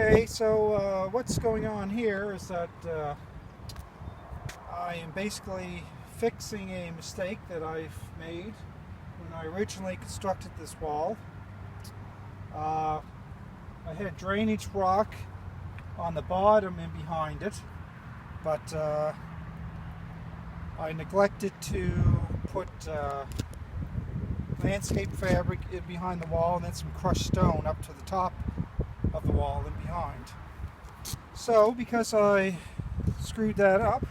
Okay, so what's going on here is that I am basically fixing a mistake that I've made when I originally constructed this wall. I had drainage rock on the bottom and behind it, but I neglected to put landscape fabric in behind the wall and then some crushed stone up to the top of the wall and behind. So because I screwed that up,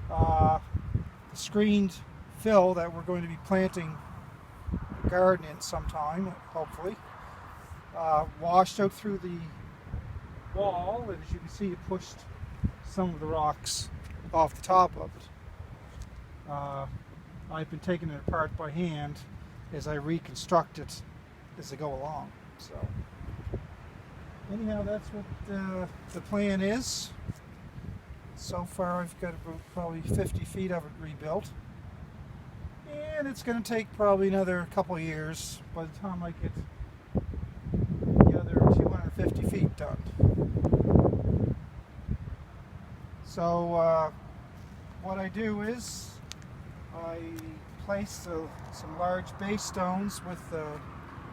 the screened fill that we're going to be planting a garden in sometime, hopefully, washed out through the wall, and as you can see, it pushed some of the rocks off the top of it. I've been taking it apart by hand as I reconstruct it as I go along. So anyhow, that's what the plan is. So far I've got about probably 50 feet of it rebuilt, and it's going to take probably another couple of years by the time I get the other 250 feet done. So what I do is I place some large base stones with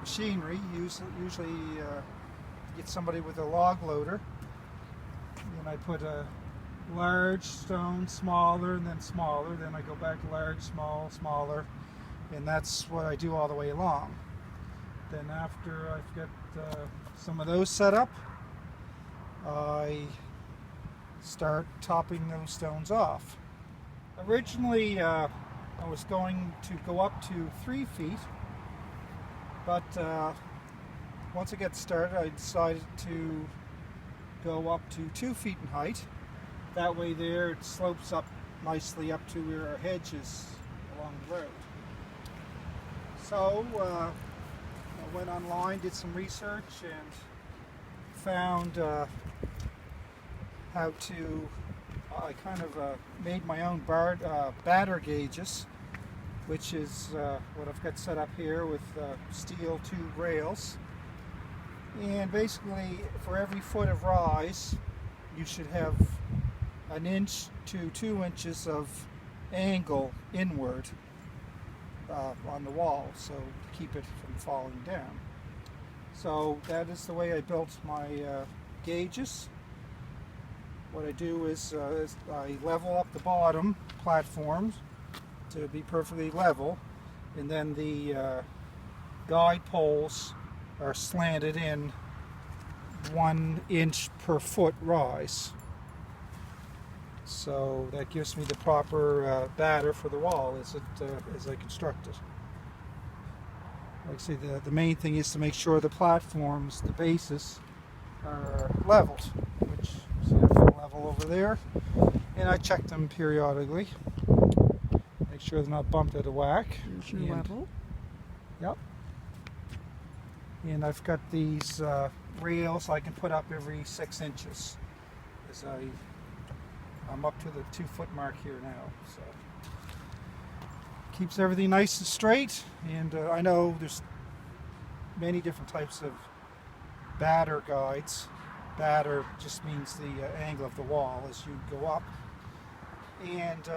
machinery, usually get somebody with a log loader, and I put a large stone, smaller, and then smaller, then I go back to large, small, smaller, and that's what I do all the way along. Then after I've got some of those set up, I start topping those stones off. Originally I was going to go up to 3 feet, but once I get started, I decided to go up to 2 feet in height. That way there it slopes up nicely up to where our hedge is along the road. So I went online, did some research, and found how to, I kind of made my own batter gauges, which is what I've got set up here with steel tube rails. And basically, for every foot of rise, you should have 1 inch to 2 inches of angle inward on the wall, so to keep it from falling down. So that is the way I built my gauges. What I do is I level up the bottom platforms to be perfectly level, and then the guide poles are slanted in 1 inch per foot rise. So that gives me the proper batter for the wall as I construct it. Like I say, the main thing is to make sure the platforms, the bases, are leveled, which you see they're level over there. And I check them periodically, make sure they're not bumped out of whack. Here's your level. Yep. And I've got these rails I can put up every 6 inches as I'm up to the 2 foot mark here now. So keeps everything nice and straight. And I know there's many different types of batter guides. Batter just means the angle of the wall as you go up. And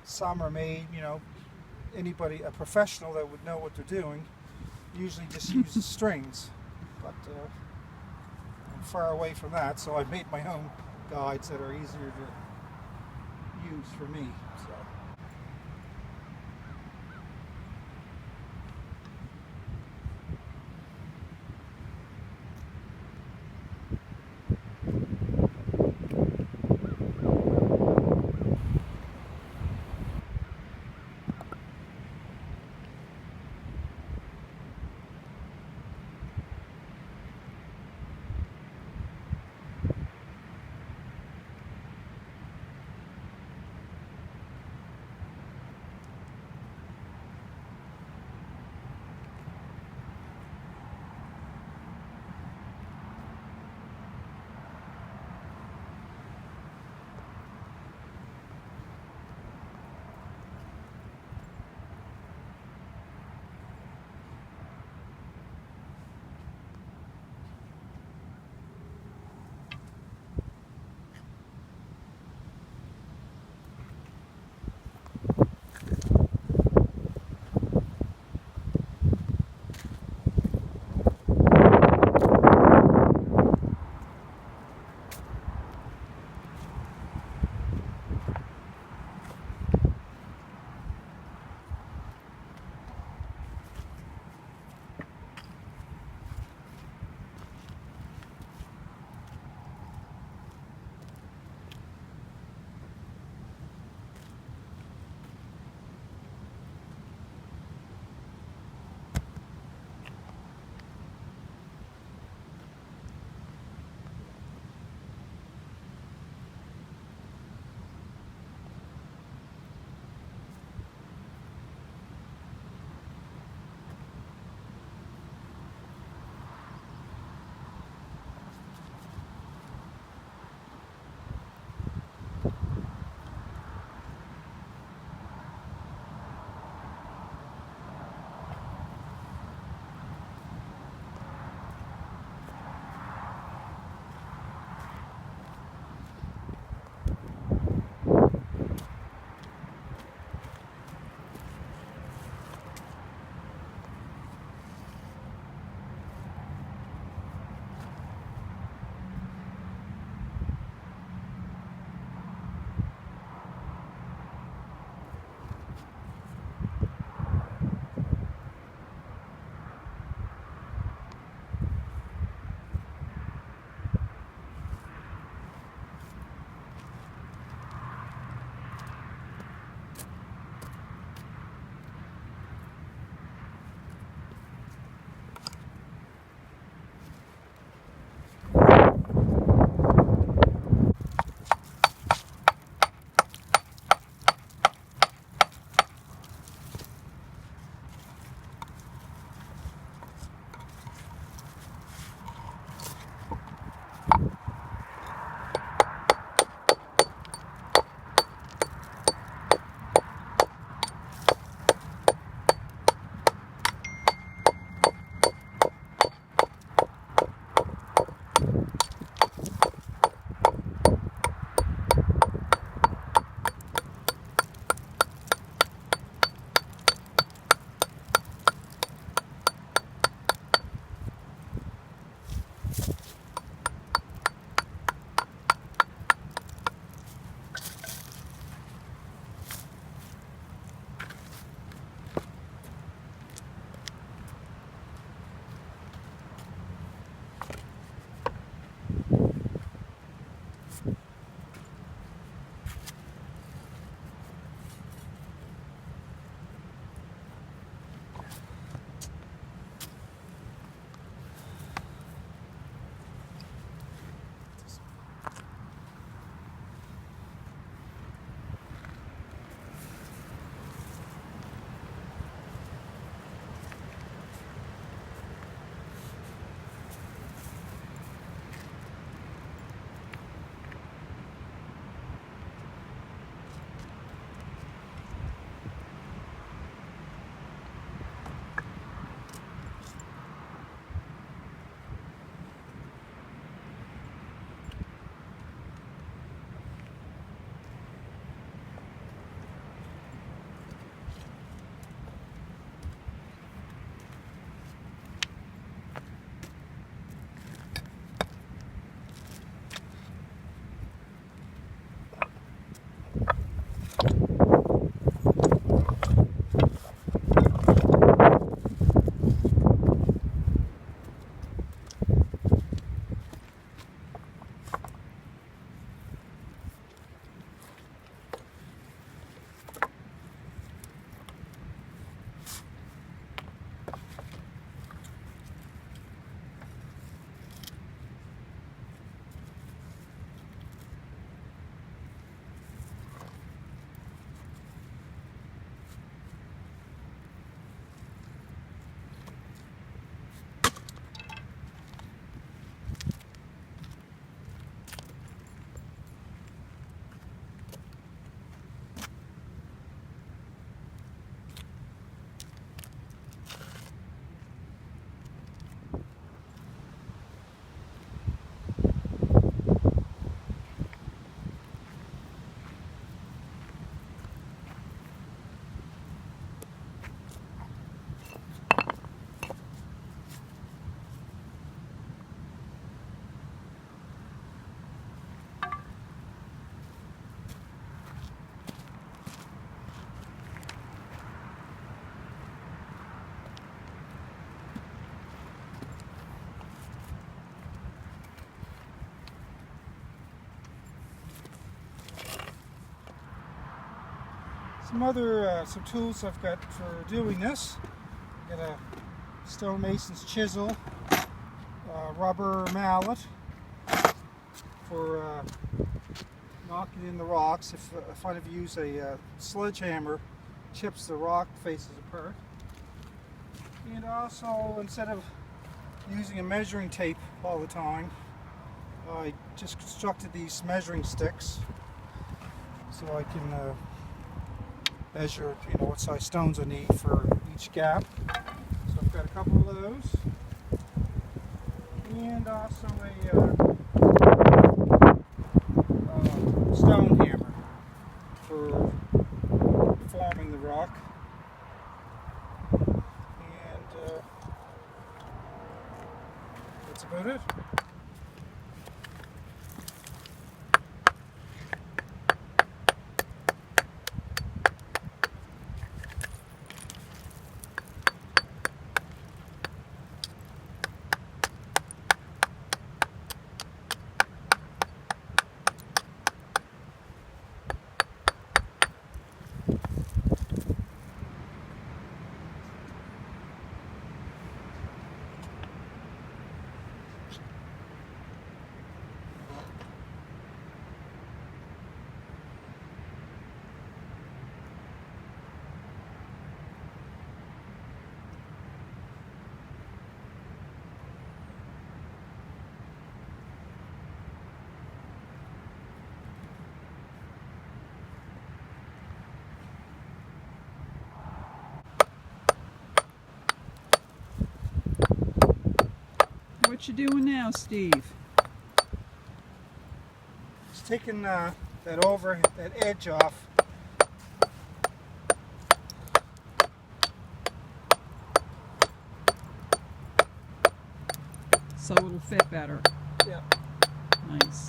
some are made, anybody, a professional that would know what they're doing, usually just uses strings, but I'm far away from that, so I've made my own guides that are easier to use for me. So. Some tools I've got for doing this. I've got a stonemason's chisel, rubber mallet for knocking in the rocks. If I use a sledgehammer, chips the rock faces apart. And also, instead of using a measuring tape all the time, I just constructed these measuring sticks so I can measure, what size stones I need for each gap. So I've got a couple of those, and also a stone hammer for forming the rock. And that's about it. What you doing now, Steve? Just taking that edge off. So it'll fit better. Yeah. Nice.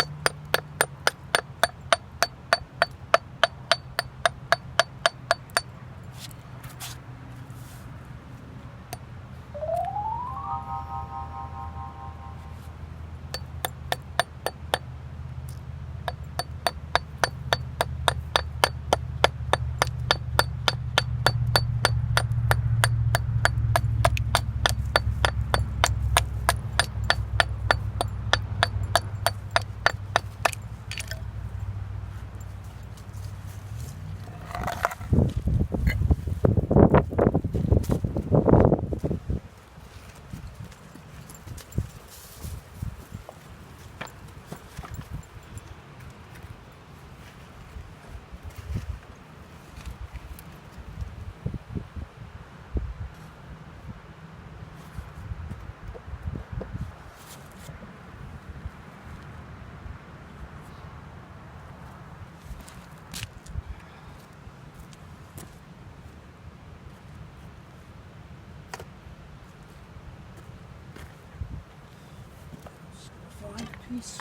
Find a piece.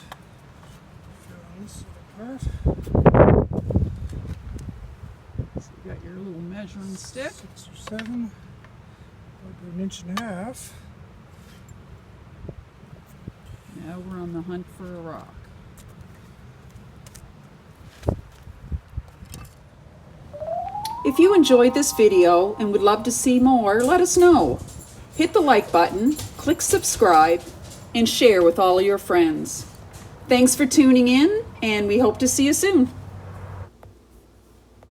Fill this apart. So you got your little measuring stick. 6 or 7, about 1.5 inches. Now we're on the hunt for a rock. If you enjoyed this video and would love to see more, let us know. Hit the like button, click subscribe, and share with all of your friends. Thanks for tuning in, and we hope to see you soon.